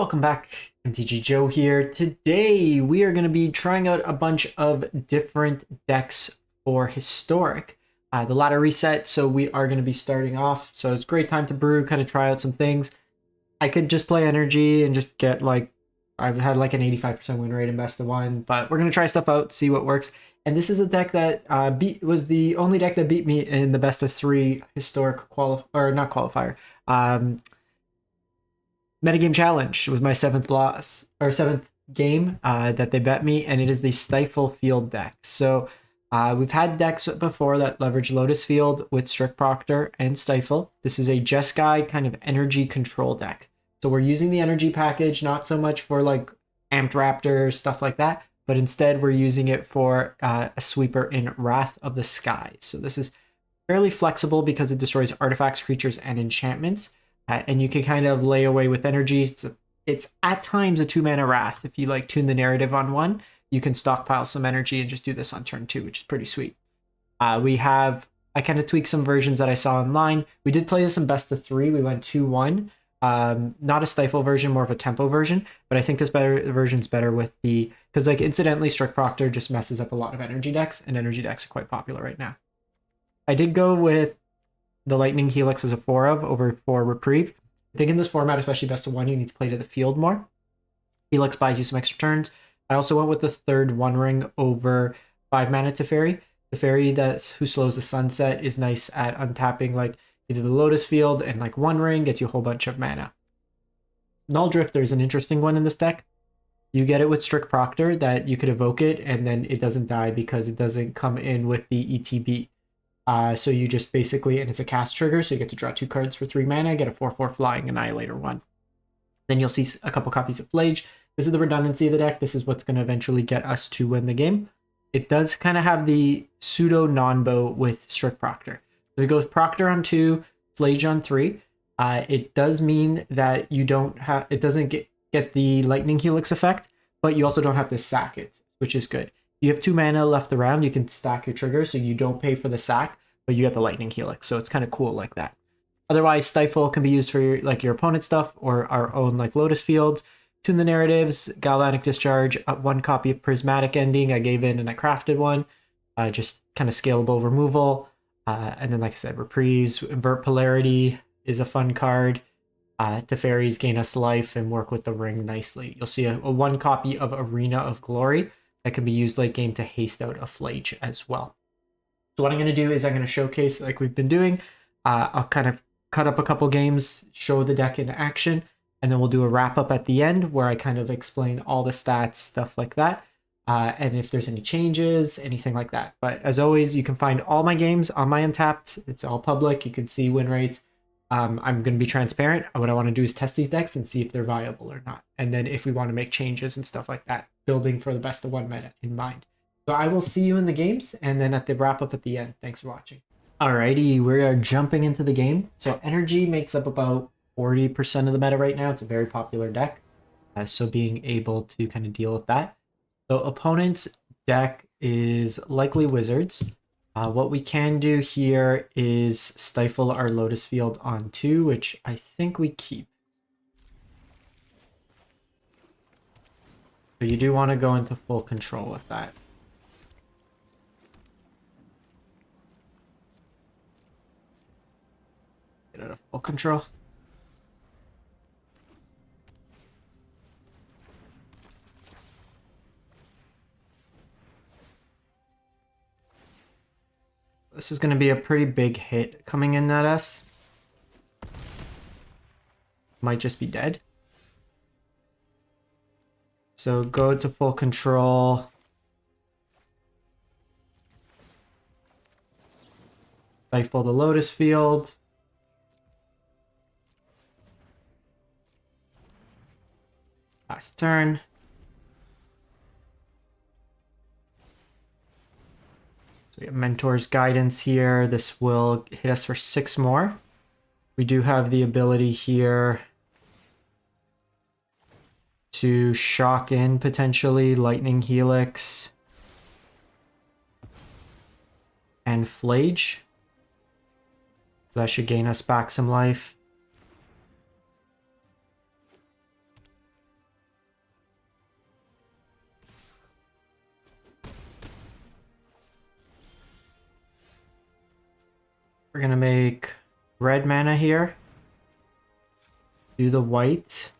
Welcome back, MTG Joe here. Today we are going to be trying out a bunch of different decks for Historic. The ladder reset, so we are going to be starting off. So it's a great time to brew, kind of try out some things. I could just play Energy and just get I've had like an 85% win rate in best of one, but we're going to try stuff out, see what works. And this is a deck that was the only deck that beat me in the best of three Historic qualifier. Metagame challenge was my seventh game that they bet me, and it is the Stifle field deck. So we've had decks before that leverage Lotus field with strict proctor and stifle. This is a Jeskai kind of energy control deck. So we're using the energy package, not so much for like amped raptors, stuff like that, but instead we're using it for a sweeper in Wrath of the Sky. So this is fairly flexible because it destroys artifacts, creatures, and enchantments. And you can kind of lay away with energy. It's at times a 2-mana Wrath. If you like tune the narrative on one, you can stockpile some energy and just do this on turn 2, which is pretty sweet. I kind of tweaked some versions that I saw online. We did play this in best of 3. We went 2-1. Not a stifle version, more of a tempo version. But I think this version's better with because like incidentally, strict proctor just messes up a lot of energy decks, and energy decks are quite popular right now. I did go with the Lightning Helix as a 4 of over 4 Reprieve. I think in this format, especially best of 1, you need to play to the field more. Helix buys you some extra turns. I also went with the third One Ring over 5 mana Teferi. Teferi who slows the sunset is nice at untapping like either the Lotus field and like One Ring gets you a whole bunch of mana. Nulldrifter is an interesting one in this deck. You get it with strict proctor that you could evoke it and then it doesn't die because it doesn't come in with the ETB. So you just basically, and it's a cast trigger, so you get to draw 2 cards for 3 mana, get a 4/4 flying Annihilator 1. Then you'll see a couple copies of phlage. This is the redundancy of the deck. This is what's going to eventually get us to win the game. It does kind of have the pseudo non-bow with strict proctor. So it goes proctor on 2, phlage on 3. It does mean that it doesn't get the lightning helix effect, but you also don't have to sack it, which is good. You have 2 mana left around, you can stack your trigger so you don't pay for the sack, but you get the lightning helix, so it's kind of cool like that. Otherwise, stifle can be used for your opponent's stuff or our own like Lotus fields. Tune the narratives, galvanic discharge, 1 copy of prismatic ending I gave in and I crafted one. Just kind of scalable removal. And then like I said, reprieves, invert polarity is a fun card. Teferi's gain us life and work with the ring nicely. You'll see a 1 copy of Arena of Glory that can be used late game to haste out a phlage as well. So what I'm going to do is I'm going to showcase like we've been doing. I'll kind of cut up a couple games, show the deck in action, and then we'll do a wrap up at the end where I kind of explain all the stats, stuff like that, and if there's any changes, anything like that. But as always, you can find all my games on my Untapped. It's all public. You can see win rates. I'm going to be transparent. What I want to do is test these decks and see if they're viable or not. And then if we want to make changes and stuff like that, building for the best of 1 meta in mind. So I will see you in the games and then at the wrap up at the end. Thanks for watching. Alrighty, we are jumping into the game. So energy makes up about 40% of the meta right now. It's a very popular deck. So being able to kind of deal with that. So opponent's deck is likely wizards. What we can do here is stifle our Lotus field on 2, which I think we keep. So you do want to go into full control with that. Get out of full control. This is going to be a pretty big hit coming in at us. Might just be dead. So go to full control. Stifle the Lotus field. Last turn. So we have Mentor's Guidance here. This will hit us for 6 more. We do have the ability here to shock in potentially Lightning Helix and phlage. That should gain us back some life. We're gonna make red mana here. Do the white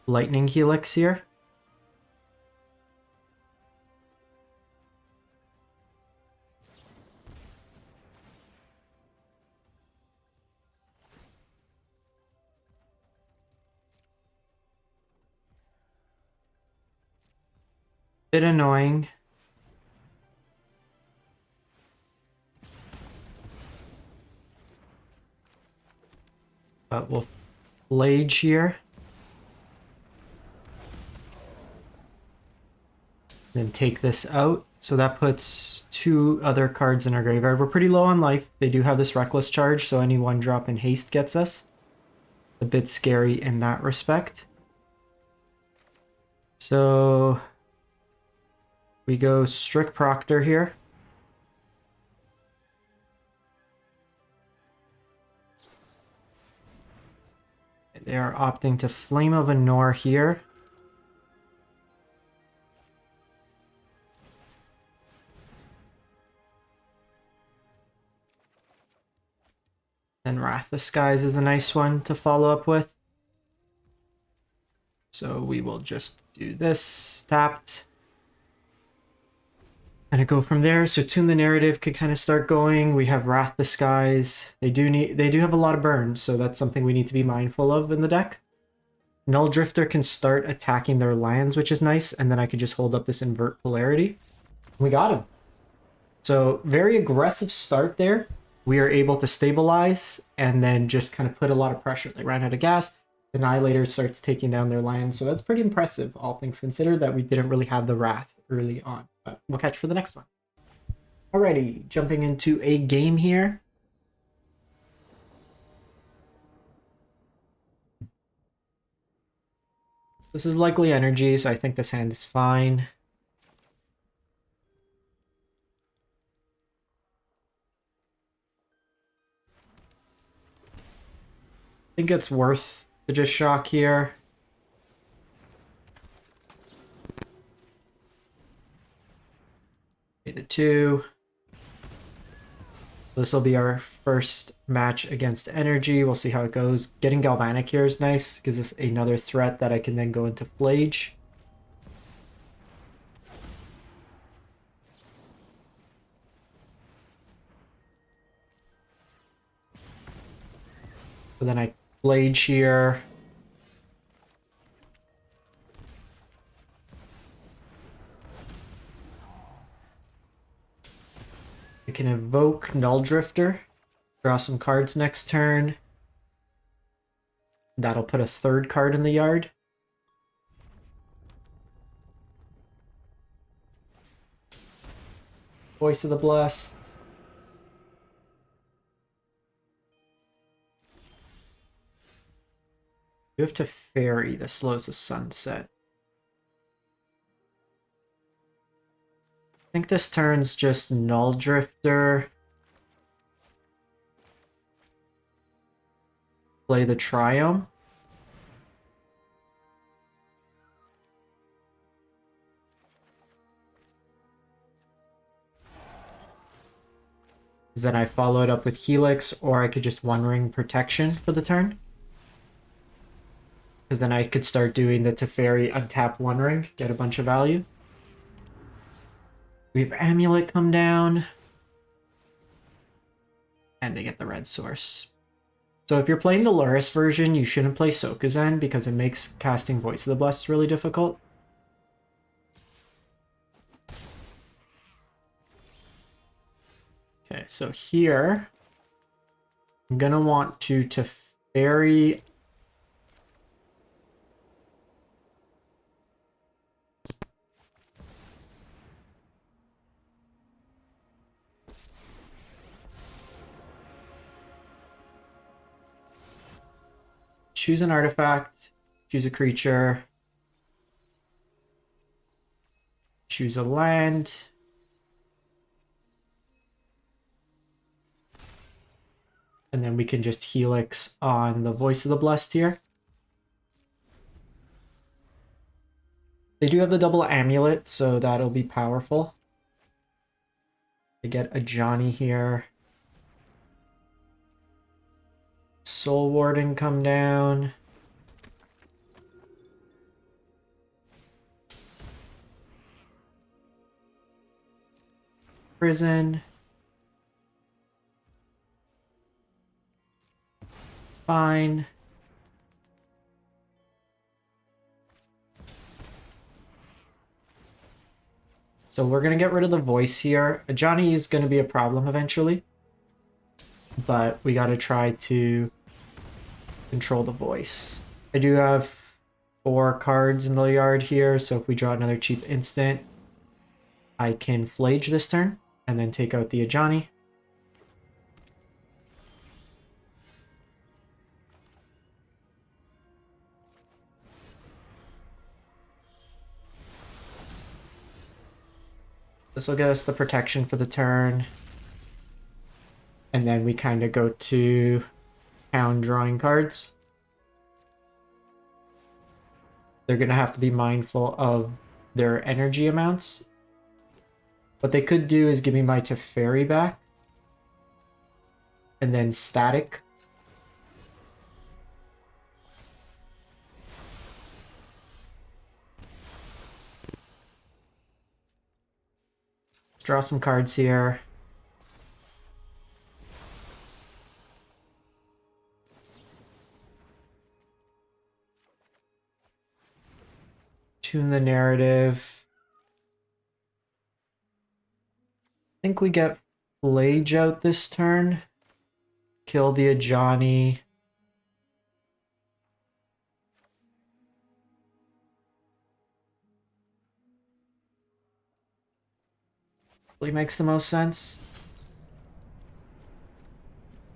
lightning helix here. Bit annoying. But we'll phlage here. Then take this out. So that puts 2 other cards in our graveyard. We're pretty low on life. They do have this reckless charge, so any 1-drop in haste gets us. A bit scary in that respect. So we go strict proctor here. They are opting to Flame of Anor here. And Wrath the Skies is a nice one to follow up with. So we will just do this, tapped. And go from there. So Tune the Narrative could kind of start going. We have Wrath the Skies. They do have a lot of burn, so that's something we need to be mindful of in the deck. Nulldrifter can start attacking their lands, which is nice, and then I could just hold up this invert polarity. We got him. So very aggressive start there. We are able to stabilize and then just kind of put a lot of pressure. They ran out of gas. Annihilator starts taking down their land, so that's pretty impressive, all things considered, that we didn't really have the Wrath early on. But we'll catch for the next one. Alrighty, jumping into a game here. This is likely energy, so I think this hand is fine. I think it's worth to just shock here. Pay the 2. This will be our first match against energy. We'll see how it goes. Getting Galvanic here is nice. Gives us another threat that I can then go into phlage. So then I phlage here. I can evoke Nulldrifter, draw some cards next turn. That'll put a 3rd card in the yard. Voice of the Blessed. You have to Fairy. That slows the sunset. I think this turn's just Nulldrifter. Play the Triumph. Then I follow it up with Helix, or I could just One Ring Protection for the turn. Because then I could start doing the Teferi untap One Ring, get a bunch of value. We have Amulet come down. And they get the red source. So if you're playing the Luris version, you shouldn't play Sokuzen because it makes casting Voice of the Blessed really difficult. Okay, so here, I'm gonna want to Teferi. Choose an artifact, choose a creature, choose a land. And then we can just Helix on the Voice of the Blessed here. They do have the double amulet, so that'll be powerful. I get a Johnny here. Soul Warden come down. Prison. Fine. So we're going to get rid of the voice here. Johnny is going to be a problem eventually. But we got to try to control the voice. I do have 4 cards in the yard here, so if we draw another cheap instant, I can phlage this turn and then take out the Ajani. This will get us the protection for the turn. And then we kind of go to town drawing cards. They're going to have to be mindful of their energy amounts. What they could do is give me my Teferi back. And then static. Let's draw some cards here. Tune the narrative. I think we get phlage out this turn. Kill the Ajani. Really makes the most sense.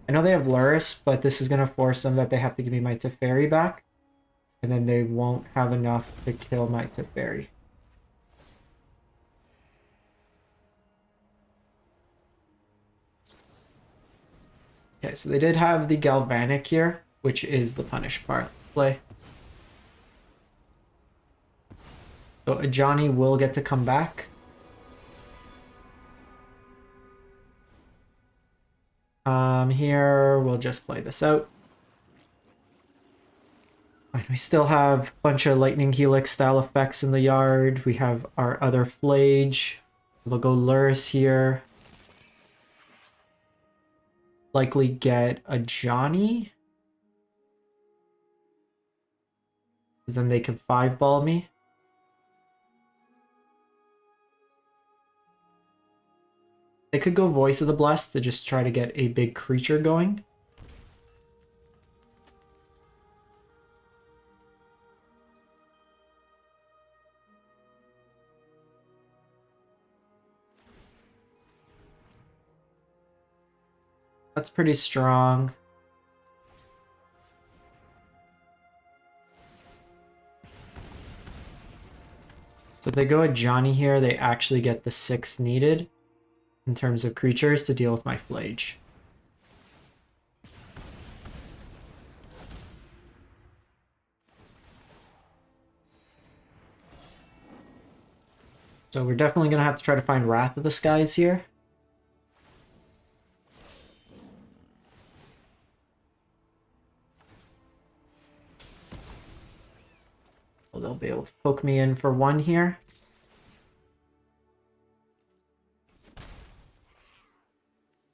I know they have Luris, but this is going to force them that they have to give me my Teferi back. And then they won't have enough to kill my Teferi. Okay, so they did have the Galvanic here, which is the punish part play. So Ajani will get to come back. Here we'll just play this out. And we still have a bunch of Lightning Helix style effects in the yard. We have our other phlage. We'll go Luris here. Likely get a Johnny. Because then they can 5-ball me. They could go Voice of the Blessed to just try to get a big creature going. That's pretty strong. So if they go at Johnny here, they actually get the 6 needed in terms of creatures to deal with my phlage. So we're definitely going to have to try to find Wrath of the Skies here. So they'll be able to poke me in for 1 here.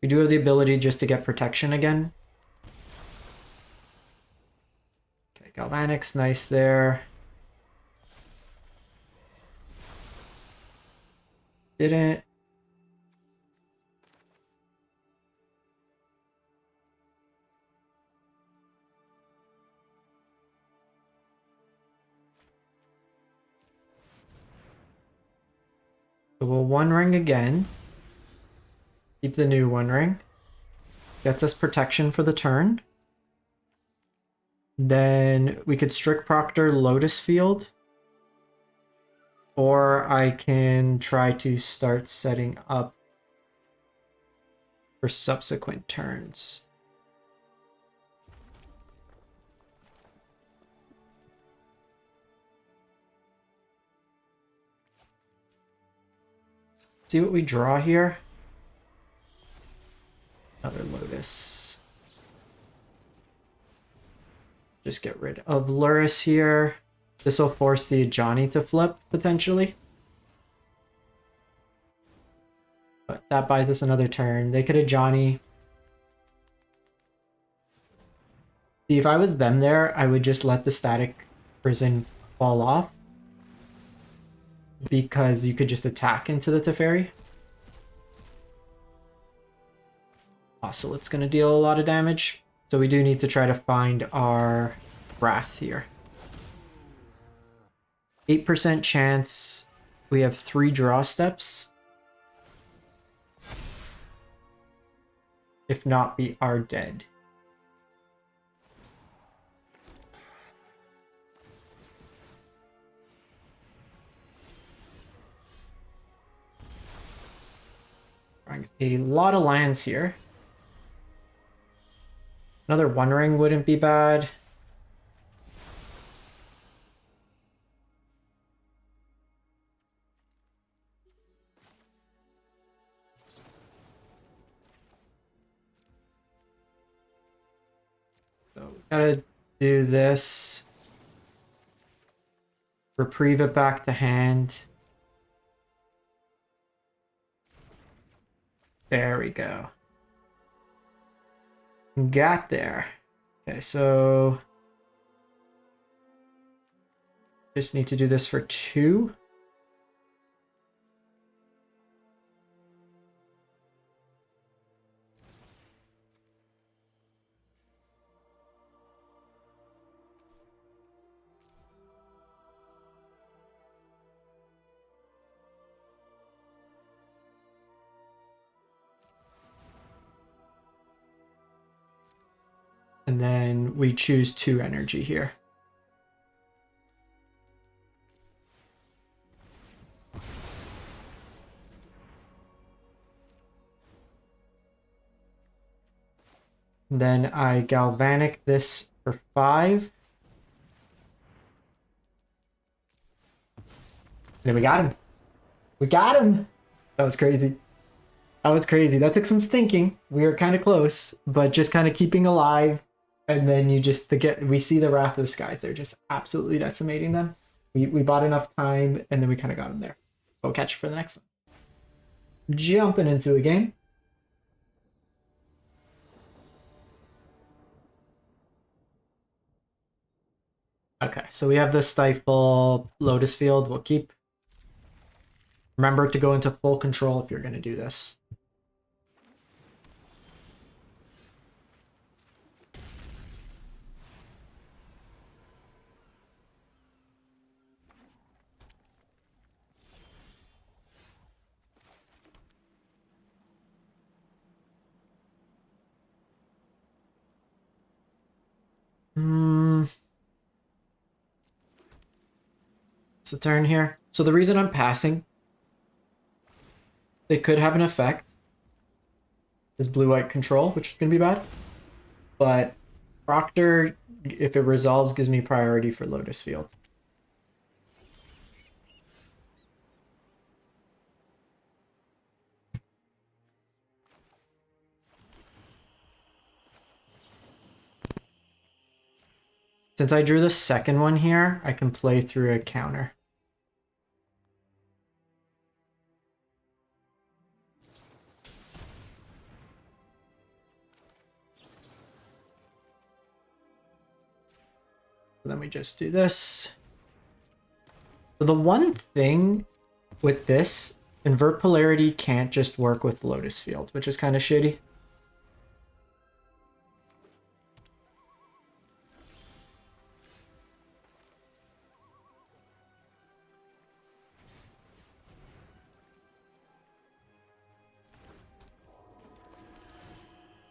We do have the ability just to get protection again. Okay, Galvanic's nice there. Didn't. So we'll 1 ring again. Keep the new 1 ring. Gets us protection for the turn. Then we could strict proctor Lotus Field. Or I can try to start setting up for subsequent turns. See what we draw here. Another Lotus. just get rid of Luris here. This will force the Ajani to flip, potentially. But that buys us another turn. They could Ajani. See, if I was them there, I would just let the static prison fall off. Because you could just attack into the Teferi. Also, it's going to deal a lot of damage. So we do need to try to find our Wrath here. 8% chance. We have 3 draw steps. If not, we are dead. A lot of lands here. Another One Ring wouldn't be bad. So we gotta do this. Reprieve it back to hand. There we go. Got there. Okay, so just need to do this for 2. And then we choose 2 energy here. And then I galvanic this for 5. And then we got him. We got him! That was crazy. That was crazy. That took some thinking. We were kind of close, but just kind of keeping alive. And then you just we see the Wrath of the Skies. They're just absolutely decimating them. We bought enough time, and then we kind of got them there. We'll catch you for the next one. Jumping into a game. Okay, so we have the Stifle Lotus Field. We'll keep. Remember to go into full control if you're going to do this. It's a turn here. So the reason I'm passing, they could have an effect. Is blue-white control, which is going to be bad. But Proctor, if it resolves, gives me priority for Lotus Field. Since I drew the second one here, I can play through a counter. Then we just do this. So the one thing with this, invert polarity can't just work with Lotus Field, which is kind of shitty.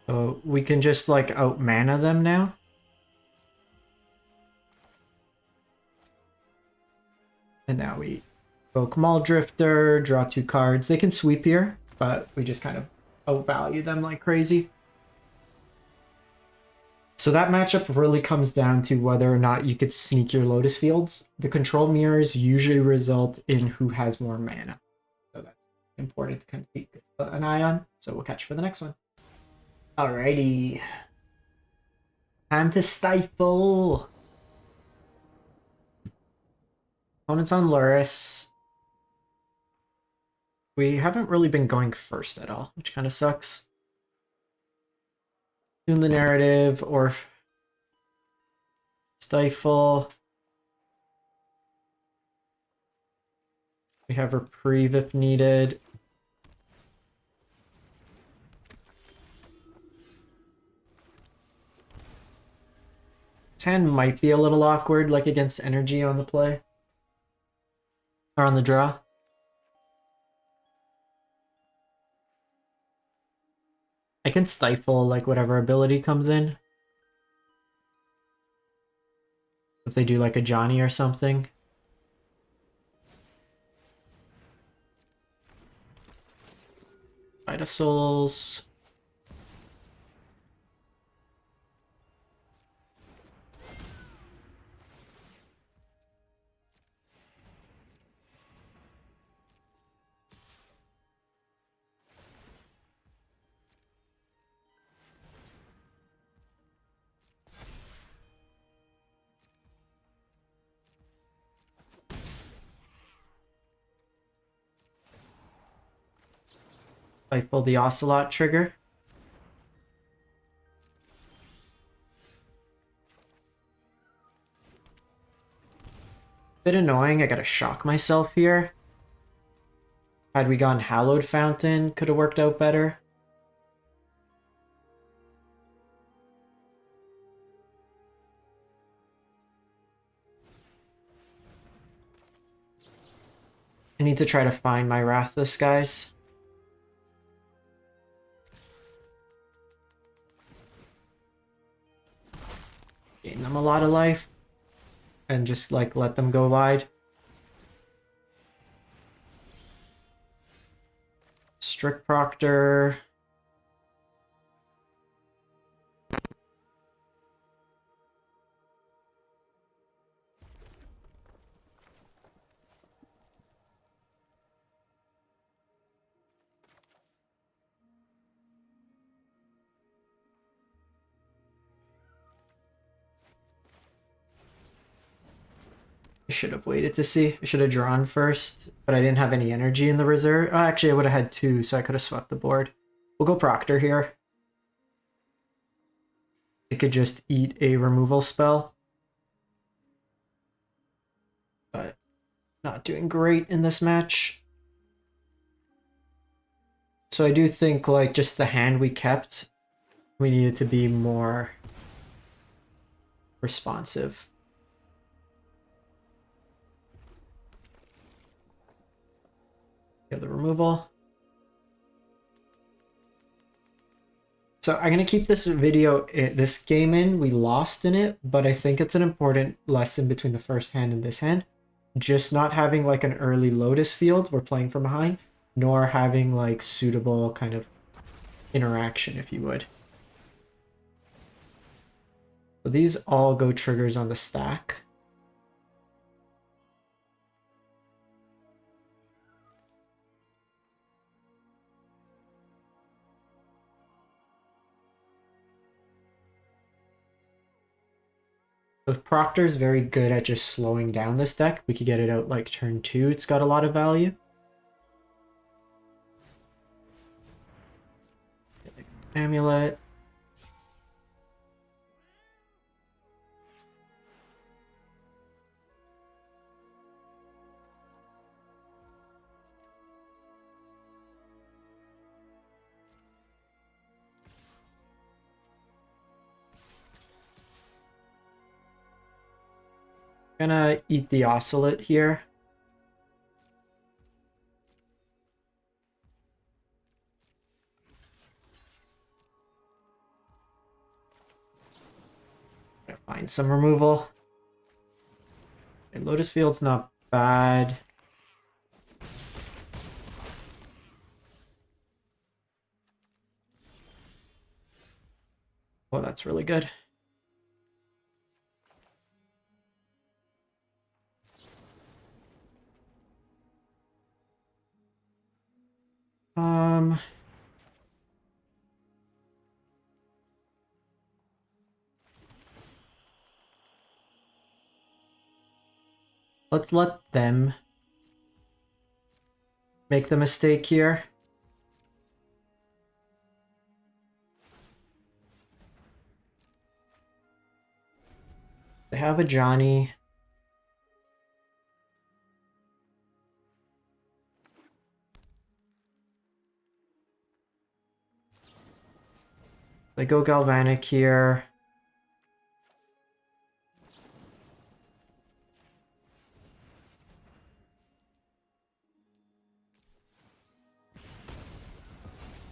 So we can just like out mana them now. And now we evoke Nulldrifter, draw 2 cards. They can sweep here, but we just kind of outvalue them like crazy. So that matchup really comes down to whether or not you could sneak your Lotus Fields. The control mirrors usually result in who has more mana. So that's important to kind of keep an eye on. So we'll catch you for the next one. Alrighty. Time to stifle. Opponent's on Luris. We haven't really been going first at all, which kind of sucks. Tune the narrative or stifle. We have reprieve if needed. This hand might be a little awkward, like against energy on the play. Or on the draw. I can stifle like whatever ability comes in. If they do like a Johnny or something. Vita Souls. Stifle the Ocelot trigger. Bit annoying, I gotta shock myself here. Had we gone Hallowed Fountain, could have worked out better. I need to try to find my Wrathus, guys. Gain them a lot of life. And just, like, let them go wide. Strict Proctor. I should have waited to see. I should have drawn first, but I didn't have any energy in the reserve. Oh, actually, I would have had two, so I could have swept the board. We'll go Proctor here. It could just eat a removal spell. But not doing great in this match. So I do think, like, just the hand we kept, we needed to be more responsive. The removal. So I'm going to keep this video, this game in. We lost in it, but I think it's an important lesson between the first hand and this hand. Just not having like an early Lotus field, we're playing from behind, nor having like suitable kind of interaction, if you would. So these all go triggers on the stack. So Proctor's very good at just slowing down this deck. We could get it out like turn 2. It's got a lot of value. Amulet. Gonna eat the Ocelot here. Gotta find some removal. Okay, Lotus Field's not bad. Oh, that's really good. Let's let them make the mistake here. They have a Johnny. They go Galvanic here.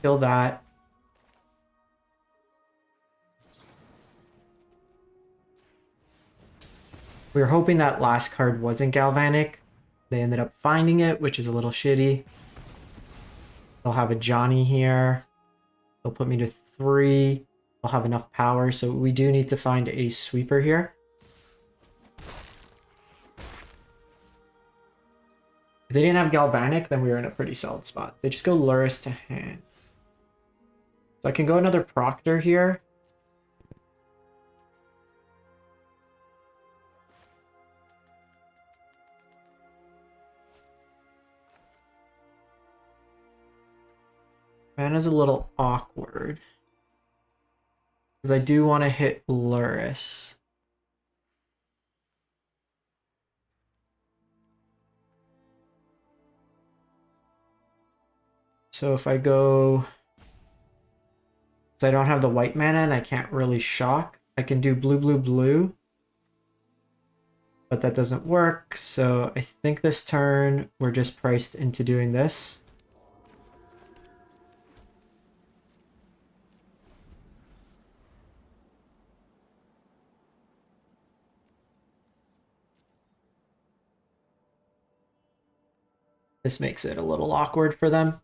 Kill that. We were hoping that last card wasn't Galvanic. They ended up finding it, which is a little shitty. They'll have a Johnny here. They'll put me to 3. They'll have enough power, so we do need to find a sweeper here. If they didn't have Galvanic, then we were in a pretty solid spot. They just go Lotus to hand. So I can go another Proctor here. Mana's a little awkward. Because I do want to hit Lotus. So if I go... I don't have the white mana and I can't really shock. I can do blue, blue, blue. But that doesn't work. So I think this turn we're just priced into doing this. This makes it a little awkward for them.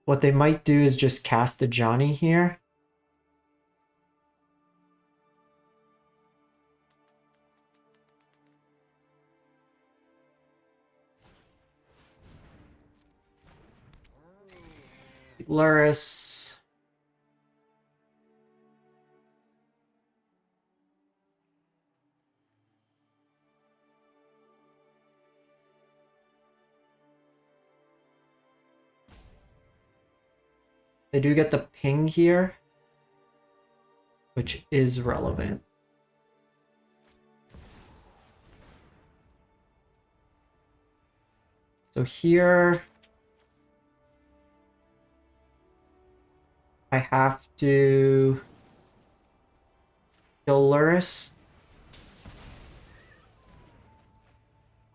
What they might do is just cast a Johnny here. Luris. They do get the ping here, which is relevant. So here, I have to kill Luris,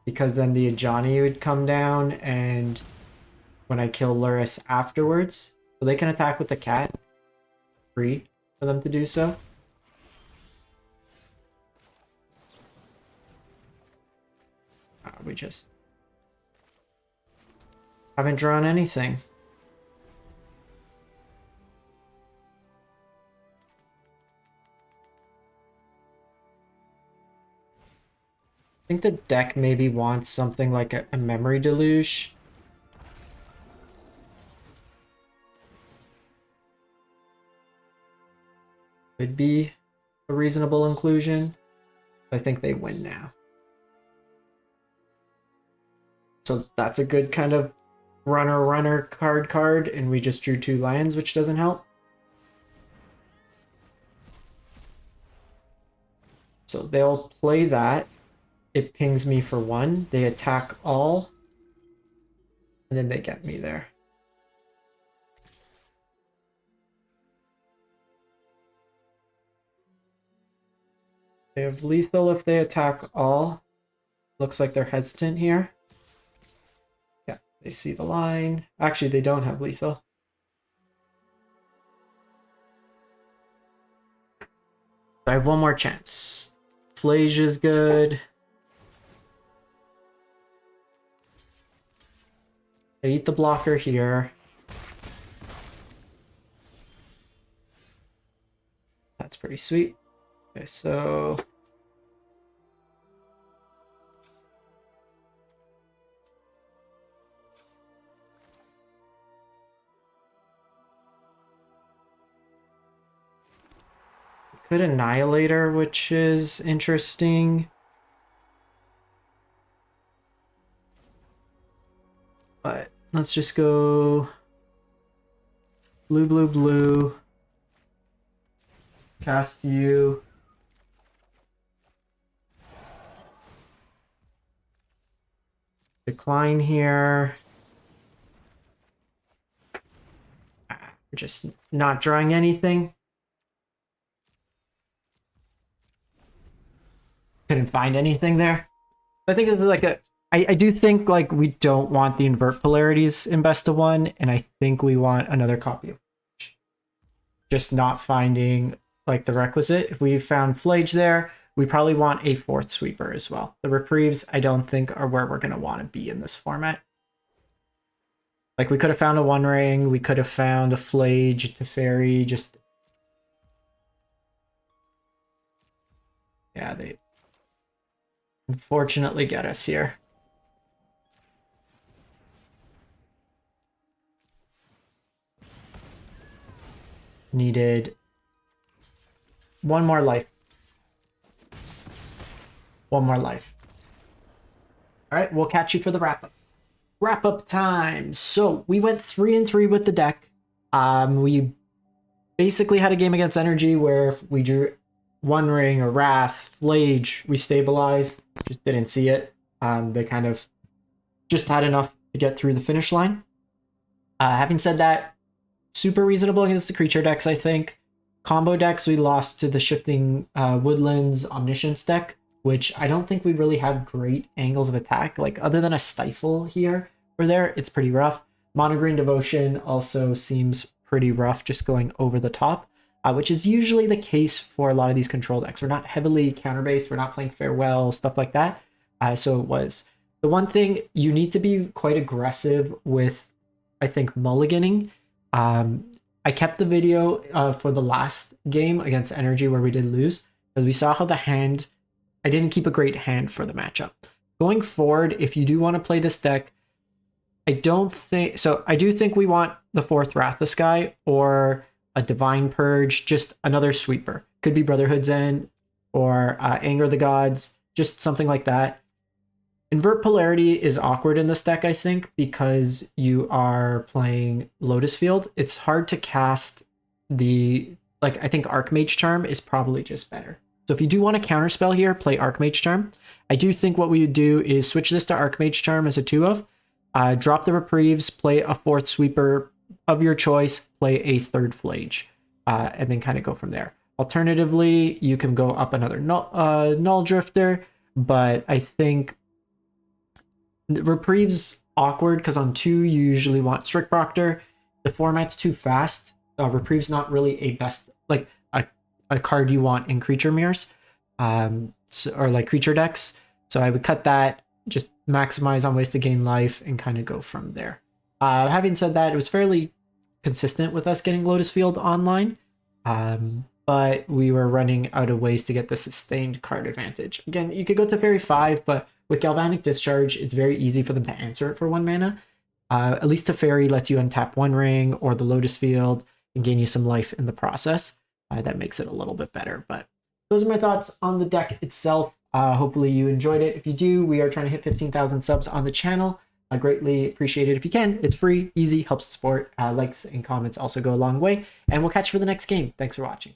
because then the Ajani would come down, and when I kill Luris afterwards, so they can attack with the cat. Free for them to do so. We just haven't drawn anything. I think the deck maybe wants something like a memory deluge. Could be a reasonable inclusion. I think they win now. So that's a good kind of runner card, and we just drew 2 lands, which doesn't help. So they'll play that. It pings me for 1. They attack all. And then they get me there. They have lethal if they attack all. Looks like they're hesitant here. Yeah, they see the line. Actually, they don't have lethal. I have one more chance. Phlage is good. They eat the blocker here. That's pretty sweet. Okay, so... Good Annihilator, which is interesting. But let's just go blue, blue, blue. Cast you. Decline here. We're just not drawing anything. Couldn't find anything there. I think this is like a... I do think like we don't want the invert polarities in best of one, and I think we want another copy of phlage. Just not finding like the requisite. If we found phlage there, we probably want a fourth sweeper as well. The reprieves, I don't think, are where we're going to want to be in this format. Like, we could have found a One Ring, we could have found a phlage, a Teferi, just... Yeah, they unfortunately get us here. Needed one more life. One more life. All right, we'll catch you for the wrap-up. Wrap-up time. So we went 3-3 with the deck. We basically had a game against Energy where we drew One Ring or Wrath, phlage, we stabilized, just didn't see it. They kind of just had enough to get through the finish line. Having said that, super reasonable against the creature decks, I think. Combo decks, we lost to the Shifting Woodlands Omniscience deck, which I don't think we really have great angles of attack. Like, other than a Stifle here or there, it's pretty rough. Monogreen Devotion also seems pretty rough, just going over the top, which is usually the case for a lot of these control decks. We're not heavily counter-based, we're not playing Farewell, stuff like that. So it was. The one thing, you need to be quite aggressive with, I think, mulliganing. I kept the video for the last game against Energy where we did lose, because we saw how the hand... I didn't keep a great hand for the matchup. Going forward, if you do want to play this deck, I don't think... So I do think we want the fourth Wrath of Sky or a Divine Purge, just another sweeper. Could be Brotherhood's End or Anger of the Gods, just something like that. Invert Polarity is awkward in this deck, I think, because you are playing Lotus Field. It's hard to cast the... Like, I think Archmage Charm is probably just better. So if you do want to counterspell here, play Archmage Charm. I do think what we would do is switch this to Archmage Charm as a 2-of, drop the reprieves, play a fourth sweeper of your choice, play a third phlage, and then kind of go from there. Alternatively, you can go up another nulldrifter, but I think reprieves awkward because on 2 you usually want strict proctor. The format's too fast. Reprieve's not really a best, like a card you want in creature mirrors, or like creature decks. So I would cut that, just maximize on ways to gain life, and kind of go from there. Having said that, it was fairly consistent with us getting Lotus Field online, but we were running out of ways to get the sustained card advantage. Again, you could go to Fairy 5, but with Galvanic Discharge, it's very easy for them to answer it for 1 mana. At least Teferi lets you untap One Ring or the Lotus Field and gain you some life in the process. That makes it a little bit better. But those are my thoughts on the deck itself. Hopefully you enjoyed it. If you do, we are trying to hit 15,000 subs on the channel. I greatly appreciate it if you can. It's free, easy, helps support. Likes and comments also go a long way. And we'll catch you for the next game. Thanks for watching.